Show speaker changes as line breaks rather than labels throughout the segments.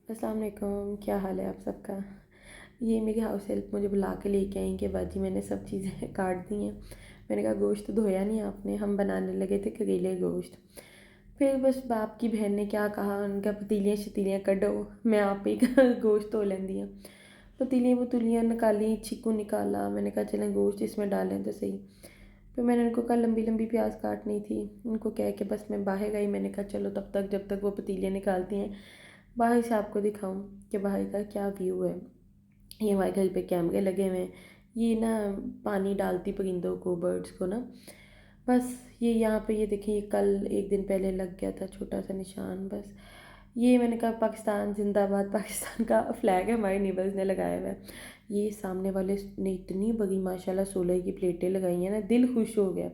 अस्सलाम वालेकुम, क्या हाल है आप सबका। ये मेरी हाउस हेल्प मुझे बुला के लेके आई कि बाजी मैंने सब चीज़ें काट दी हैं। मैंने कहा गोश्त धोया नहीं आपने, हम बनाने लगे थे करेले गोश्त। फिर बस बाप की बहन ने क्या कहा, उनका पतीलियाँ शतीलियाँ कढ़ो, मैं आप ही का गोश्त धो लेंदी हूँ। पतीलियाँ वतीलियाँ निकाली, छिक्कू निकाला, मैंने कहा चलें गोश्त इसमें डालें तो सही। फिर मैंने उनको कहा लंबी लंबी प्याज काटनी थी, उनको कह के बस मैं बाहर गई। मैंने कहा चलो तब तक जब तक वो पतीलियाँ निकालती हैं बाहर से आपको दिखाऊं कि बाहर का क्या व्यू है। ये हमारे घर पे कैमरे लगे हुए हैं, ये ना पानी डालती परिंदों को, बर्ड्स को ना। बस ये यहाँ पे ये देखिए, ये कल एक दिन पहले लग गया था छोटा सा निशान। बस ये मैंने कहा पाकिस्तान जिंदाबाद, पाकिस्तान का फ्लैग है हमारे नेबर्स ने लगाया हुआ है। ये सामने वाले ने इतनी बड़ी माशाल्लाह 16 की प्लेटें लगाई हैं ना, दिल खुश हो गया।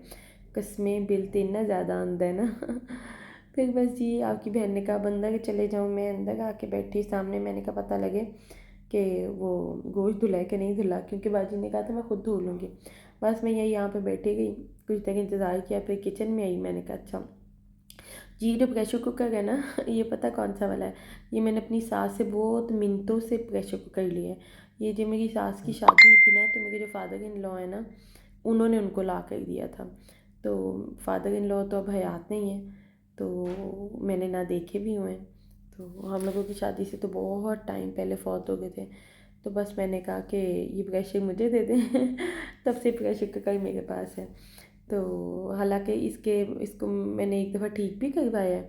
कसमें बिल तो इतना ज़्यादा आंदा है ना। फिर बस जी आपकी बहन ने कहा बंदा के चले जाऊँ, मैं अंदर आके बैठी सामने। मैंने कहा पता लगे कि वो गोश्त धुला है कि नहीं धुला, क्योंकि बाजी ने कहा था मैं खुद धो लूँगी। बस मैं यही यहाँ पे बैठी गई, कुछ देर इंतज़ार किया, फिर किचन में आई। मैंने कहा अच्छा जी जो प्रेशर कुकर है ना, ये पता कौन सा वाला है, ये मैंने अपनी सास से बहुत मिनटों से प्रेशर कुकर लिया है। ये जो मेरी सास की शादी हुई थी ना, तो मेरे जो फादर इन लॉ है ना, उन्होंने उनको ला कर दिया था। तो फादर इन लॉ तो अब हयात नहीं है, तो मैंने ना देखे भी हुए हैं। तो हम लोगों की शादी से तो बहुत टाइम पहले फौत हो गए थे। तो बस मैंने कहा कि ये प्रेशर मुझे दे दें। तब से प्रेशर कुकर मेरे पास है। तो हालांकि इसको मैंने एक दफ़ा ठीक भी करवाया है,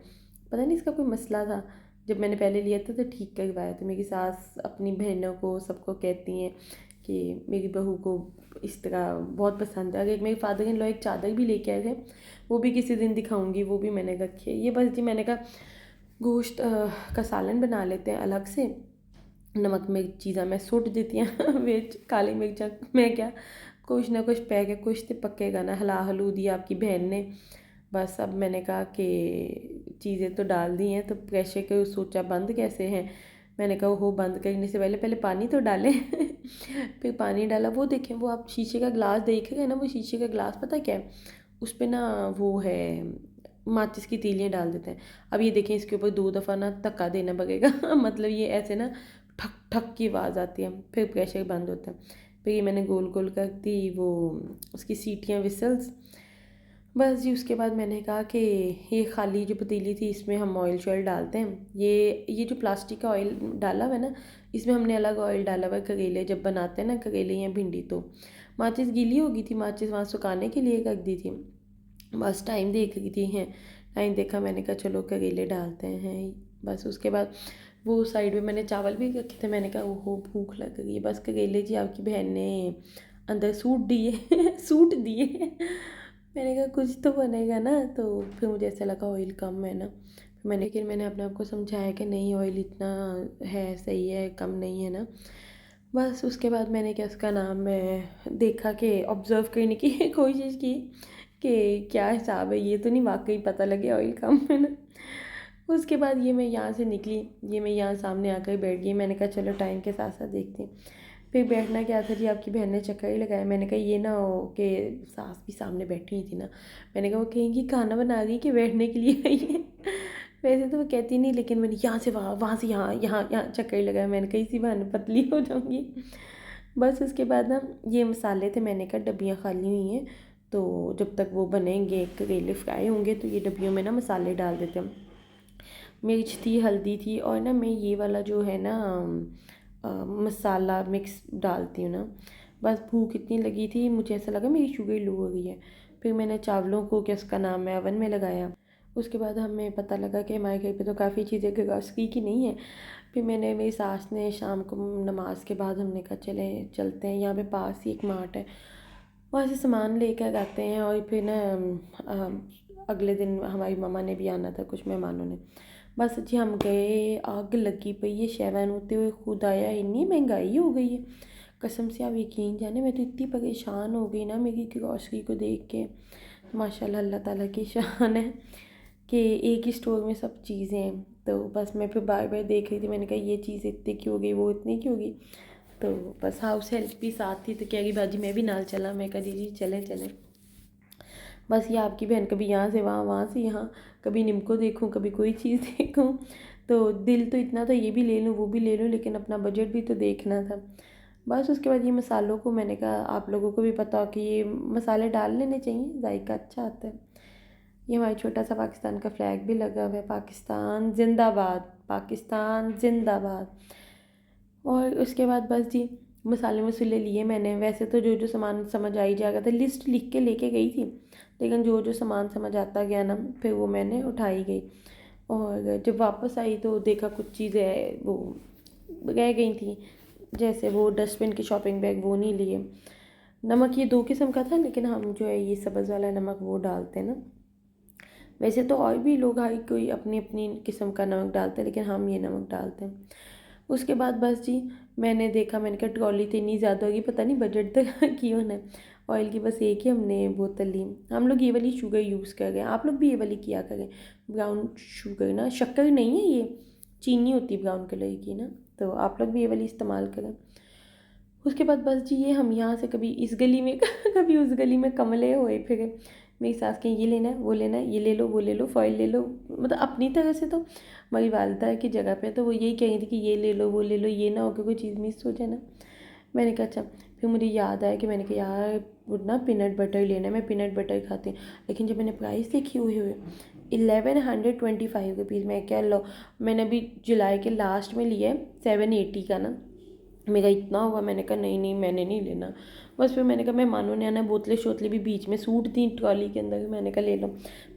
पता नहीं इसका कोई मसला था। जब मैंने पहले लिया था तो ठीक करवाया। तो मेरी सास अपनी बहनों को सबको कहती हैं कि मेरी बहू को इस तरह बहुत पसंद है। अगर मेरे फादर इन लॉ एक चादर भी लेके आए थे, वो भी किसी दिन दिखाऊंगी, वो भी मैंने रखी है। ये बस जी मैंने कहा गोश्त का सालन बना लेते हैं अलग से। नमक मिर्च चीज़ा मैं सुट देती हैं बिच काली मिर्चा मैं क्या, कुछ ना कुछ पै के कुछ तो पकेगा ना। हला हलू दिया आपकी बहन ने। बस अब मैंने कहा कि चीज़ें तो डाल दी हैं, तो प्रेशर को सोचा बंद कैसे हैं। मैंने कहा वो बंद करने से पहले पहले पानी तो डालें। फिर पानी डाला, वो देखें वो आप शीशे का ग्लास देख रहे हैं ना, वो शीशे का ग्लास पता क्या है, उस पर ना वो है माचिस की तीलियाँ डाल देते हैं। अब ये देखें इसके ऊपर 2 दफ़ा ना धक्का देना पड़ेगा। मतलब ये ऐसे ना ठक ठक की आवाज़ आती है, फिर प्रेशर बंद होता है। फिर ये मैंने गोल गोल कर दी वो उसकी सीटियाँ, विसल्स। बस जी उसके बाद मैंने कहा कि ये खाली जो पतीली थी इसमें हम ऑयल शॉयल डालते हैं। ये जो प्लास्टिक का ऑयल डाला हुआ है ना, इसमें हमने अलग ऑयल डाला हुआ है करेले जब बनाते हैं ना, करेले या भिंडी। तो माचिस गीली हो गई थी, माचिस वहाँ सुखाने के लिए रख दी थी। बस टाइम देख रही थी हैं, टाइम देखा, मैंने कहा चलो करेले डालते हैं। बस उसके बाद वो साइड में मैंने चावल भी रखे थे। मैंने कहा ओहो भूख लग गई है। बस करेले जी आपकी बहन ने अंदर सूट दिए। सूट दिए। मैंने कहा कुछ तो बनेगा ना। तो फिर मुझे ऐसा लगा ऑयल कम है ना। मैंने अपने आप को समझाया कि नहीं ऑयल इतना है, सही है, कम नहीं है ना। बस उसके बाद मैंने क्या उसका नाम मैं देखा कि ऑब्ज़र्व करने की कोशिश की कि क्या हिसाब है, ये तो नहीं वाकई पता लगे ऑयल कम है ना। उसके बाद ये मैं यहाँ से निकली, ये मैं यहाँ सामने आकर बैठ गई। मैंने कहा चलो टाइम के साथ साथ देखते हैं। फिर बैठना क्या था जी, आपकी बहन ने चक्कर ही लगाया। मैंने कहा ये ना हो कि सास भी सामने बैठी हुई थी ना, मैंने कहा वो कहेंगी खाना बना रही कि बैठने के लिए आई है। वैसे तो वो कहती नहीं, लेकिन मैंने यहाँ से वहाँ, वहाँ से यहाँ, यहाँ यहाँ चक्कर ही लगाया। मैंने कहा इसी बहाने पतली हो जाऊँगी। बस उसके बाद ना ये मसाले थे, मैंने कहा डब्बियाँ खाली हुई हैं, तो जब तक वो बनेंगे करेले फ्राई होंगे तो ये डब्बियों में ना मसाले डाल देते हैं। मिर्च थी, हल्दी थी, और ना मैं ये वाला जो है ना मसाला मिक्स डालती हूँ ना। बस भूख इतनी लगी थी, मुझे ऐसा लगा मेरी शुगर लो हो गई है। फिर मैंने चावलों को क्या उसका नाम है अवन में लगाया। उसके बाद हमें पता लगा कि हमारे घर पे तो काफ़ी चीज़ें ग्रोसरी की नहीं है। फिर मैंने, मेरी सास ने शाम को नमाज के बाद हमने कहा चले चलते हैं, यहाँ पे पास ही एक मार्ट है, वहाँ से सामान लेकर आते हैं। और फिर ना अगले दिन हमारी मम्मा ने भी आना था, कुछ मेहमानों ने। बस जी हम गए, आग लगी पई है शैवान होते हुए, खुद आया, इतनी महंगाई हो गई है कसम से आप यकीन जाने। मैं तो इतनी परेशान हो गई ना मेरी ग्रॉसरी को देख के। माशाल्लाह अल्लाह ताला की शान है कि एक ही स्टोर में सब चीज़ें हैं। तो बस मैं फिर बार बार देख रही थी, मैंने कहा ये चीज़ इतनी क्यों हो गई, वो इतनी क्यों हो गई। तो बस हाउस हेल्प भी साथ थी, तो कह रही बाजी मैं भी नाल चला। मैं कहा जी चलें चलें। बस ये आपकी बहन कभी यहाँ से वहाँ, वहाँ से यहाँ, कभी निम्को देखूँ, कभी कोई चीज़ देखूँ। तो दिल तो इतना था ये भी ले लूँ वो भी ले लूँ, लेकिन अपना बजट भी तो देखना था। बस उसके बाद ये मसालों को मैंने कहा आप लोगों को भी पता हो कि ये मसाले डाल लेने चाहिए, जायका अच्छा आता है। ये हमारा छोटा सा पाकिस्तान का फ्लैग भी लगा हुआ है, पाकिस्तान जिंदाबाद, पाकिस्तान जिंदाबाद। और उसके बाद बस जी मसाले मसूले लिए मैंने। वैसे तो जो जो सामान समझ आ ही जाएगा था, लिस्ट लिख के लेके गई थी, लेकिन जो जो सामान समझ आता गया ना फिर वो मैंने उठाई गई। और जब वापस आई तो देखा कुछ चीज़ें वो रह गई थी, जैसे वो डस्टबिन की शॉपिंग बैग वो नहीं लिए। नमक ये 2 किस्म का था, लेकिन हम जो है ये सब्ज़ वाला नमक वो डालते हैं ना। वैसे तो और भी लोग हर कोई अपनी अपनी किस्म का नमक डालते हैं, लेकिन हम ये नमक डालते हैं। उसके बाद बस जी मैंने देखा, मैंने कहा ट्रॉली तो इतनी ज़्यादा होगी, पता नहीं बजट तक क्यों ना। ऑयल की बस एक ही हमने बोतल ली। हम लोग ये वाली शुगर यूज़ कर रहे हैं, आप लोग भी ये वाली किया करें, ब्राउन शुगर ना, शक्कर नहीं है ये, चीनी होती है ब्राउन कलर की ना, तो आप लोग भी ये वाली इस्तेमाल करें। उसके बाद बस जी ये हम यहाँ से कभी इस गली में कभी उस गली में कमले हुए फिरे। मेरी सास कहीं ये लेना है वो लेना है, ये ले लो वो ले लो, फॉइल ले लो, मतलब अपनी तरह से तो हमारी वालदा की जगह पे तो वो यही कह रही थी कि ये ले लो वो ले लो, ये ना हो कि कोई चीज़ मिस हो जाए ना। मैंने कहा अच्छा, फिर मुझे याद आया कि मैंने कहा यार वो ना पीनट बटर लेना है, मैं पीनट बटर खाती हूँ। लेकिन जब मैंने प्राइस देखी हुई हुए 1125 रुपीज़, मैं क्या लो, मैंने अभी जुलाई के लास्ट में लिया है 780 का ना, मेरा इतना हुआ, मैंने कहा नहीं नहीं मैंने नहीं लेना। बस फिर मैंने कहा मैं मानो ने आना, बोतलें शोतलें भी बीच में सूट थी ट्रॉली के अंदर, मैंने कहा ले लो।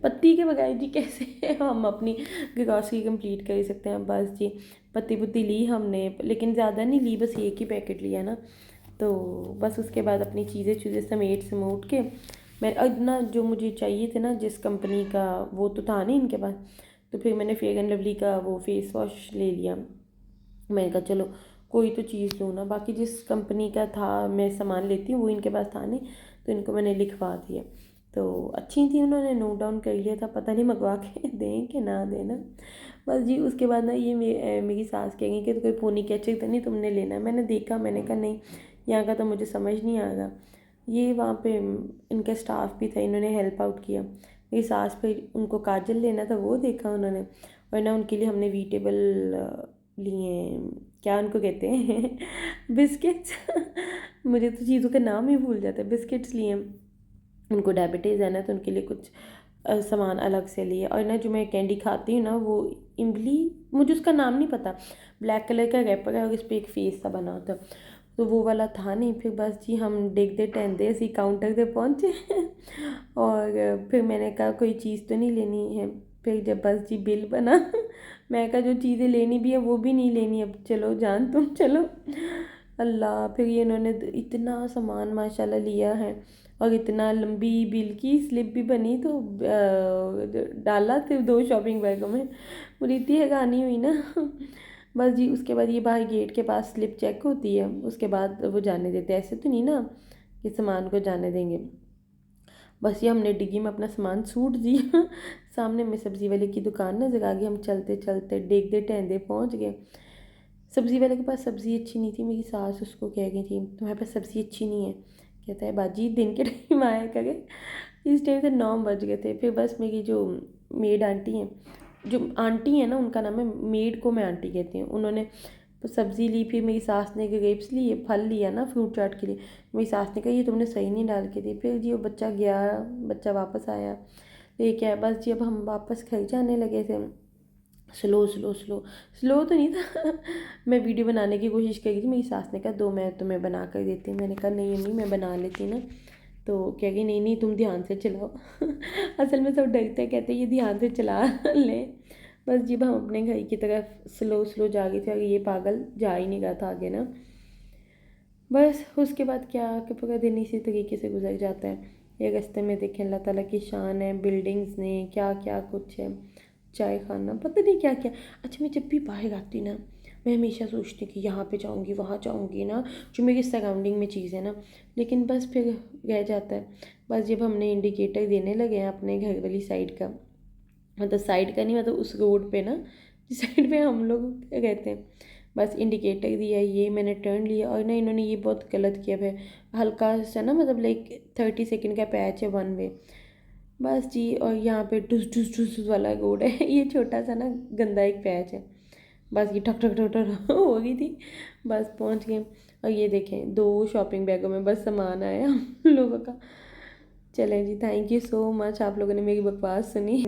पत्ती के बगैर जी कैसे हम अपनी ग्रॉसरी कंप्लीट कर सकते हैं। बस जी पत्ती पुत्ती ली हमने, लेकिन ज़्यादा नहीं ली, बस एक ही पैकेट लिया ना। तो बस उसके बाद अपनी चीज़ें चीज़ें समेट समूट के मैं ना जो मुझे चाहिए थे ना जिस कंपनी का वो तो था नहीं इनके पास, तो फिर मैंने फेयर एंड लवली का वो फेस वॉश ले लिया। मैंने कहा चलो कोई तो चीज़ लूँ ना, बाकी जिस कंपनी का था मैं सामान लेती हूँ वो इनके पास था नहीं, तो इनको मैंने लिखवा दिया। तो अच्छी थी, उन्होंने नोट डाउन कर लिया था, पता नहीं मंगवा के दें कि ना देना। बस जी उसके बाद ना ये मेरी सास कहेंगी कि तो कोई पोनी कैचर तो नहीं तुमने लेना है। मैंने देखा, मैंने कहा नहीं यहाँ का तो मुझे समझ नहीं आ रहा। ये वहाँ पे इनका स्टाफ भी था, इन्होंने हेल्प आउट किया। मेरी सास पे उनको काजल लेना था वो देखा उन्होंने, और ना उनके लिए हमने वीटेबल लिए, क्या उनको कहते हैं बिस्किट्स मुझे तो चीज़ों का नाम ही भूल जाता है। बिस्किट्स लिए, उनको डायबिटीज़ है ना तो उनके लिए कुछ सामान अलग से लिए। और ना जो मैं कैंडी खाती हूँ ना वो इमली, मुझे उसका नाम नहीं पता, ब्लैक कलर का रैपर है और इस पर एक फेस सा बना होता, तो वो वाला था नहीं। फिर बस जी हम देखते टहलते ऐसे काउंटर पे पहुँचे और फिर मैंने कहा कोई चीज़ तो नहीं लेनी है। फिर जब बस जी बिल बना मैं कहा जो चीज़ें लेनी भी है वो भी नहीं लेनी, अब चलो जान तुम चलो। अल्लाह, फिर ये इन्होंने इतना सामान माशाल्लाह लिया है, और इतना लंबी बिल की स्लिप भी बनी, तो डाला सिर्फ 2 शॉपिंग बैगों में, मुझे इतनी हैरानी हुई ना बस जी उसके बाद ये बाहर गेट के पास स्लिप चेक होती है, उसके बाद वो जाने देते, ऐसे तो नहीं ना कि सामान को जाने देंगे। बस ये हमने डिग्गी में अपना सामान सूट दिया सामने में सब्ज़ी वाले की दुकान नजर आ गई, हम चलते चलते देखते टहलते पहुँच गए। सब्ज़ी वाले के पास सब्ज़ी अच्छी नहीं थी, मेरी सास उसको कह गई थी तुम्हारे पास सब्ज़ी अच्छी नहीं है, कहता है बाजी दिन के टाइम आया करे, इस टाइम से 9 बज गए थे। फिर बस मेरी जो मेड आंटी हैं, जो आंटी है ना उनका नाम है, मेड को मैं आंटी कहती हूँ, उन्होंने सब्ज़ी ली, फिर मेरी सास ने ग्रेप्स लिए, फल लिया ना फ्रूट चाट के लिए, मेरी सास ने कहा ये तुमने सही नहीं डाल के दी। फिर जी वो बच्चा गया, बच्चा वापस आया लेके आया। बस जी अब हम वापस घर जाने लगे थे, स्लो स्लो स्लो स्लो तो नहीं था मैं वीडियो बनाने की कोशिश कर रही थी, मेरी सास ने कहा दो मैं तुम्हें बना कर देती हूँ। मैंने कहा नहीं अम्मी मैं बना लेती ना, तो कह गई नहीं नहीं तुम ध्यान से चलाओ असल में सब डरते कहते ये ध्यान से चला ले। बस जब हम अपने घर की तरफ स्लो स्लो जा रहे थे और ये पागल जा ही नहीं रहा था आगे ना। बस उसके बाद क्या कि पूरा दिन इसी तरीके से गुजर जाता है। ये रास्ते में देखें अल्लाह ताला की शान है, बिल्डिंग्स ने क्या क्या कुछ है, चाय खाना पता नहीं क्या क्या। अच्छा मैं जब भी बाहर आती ना मैं हमेशा सोचती हूँ कि यहाँ पे जाऊँगी वहाँ जाऊँगी ना, जो मेरी सराउंडिंग में चीज़ है ना, लेकिन बस फिर रह जाता है। बस जब हमने इंडिकेटर देने लगे हैं अपने घर वाली साइड का, मतलब साइड का नहीं, मतलब उस रोड पे ना जिस साइड पे हम लोग रहते हैं, बस इंडिकेटर दिया, ये मैंने टर्न लिया, और ना इन्होंने ये बहुत गलत किया है, हल्का सा ना मतलब लाइक 30 सेकेंड का पैच है वन वे, बस जी। और यहाँ पे डुस डुस डुस डुस वाला रोड है ये छोटा सा ना गंदा एक पैच है। बस ये ठक ठक ठक ठक हो गई थी, बस पहुंच गए। और ये देखें 2 शॉपिंग बैगों में बस सामान आया हम लोगों का। चलें जी, थैंक यू सो मच, आप लोगों ने मेरी बकवास सुनी।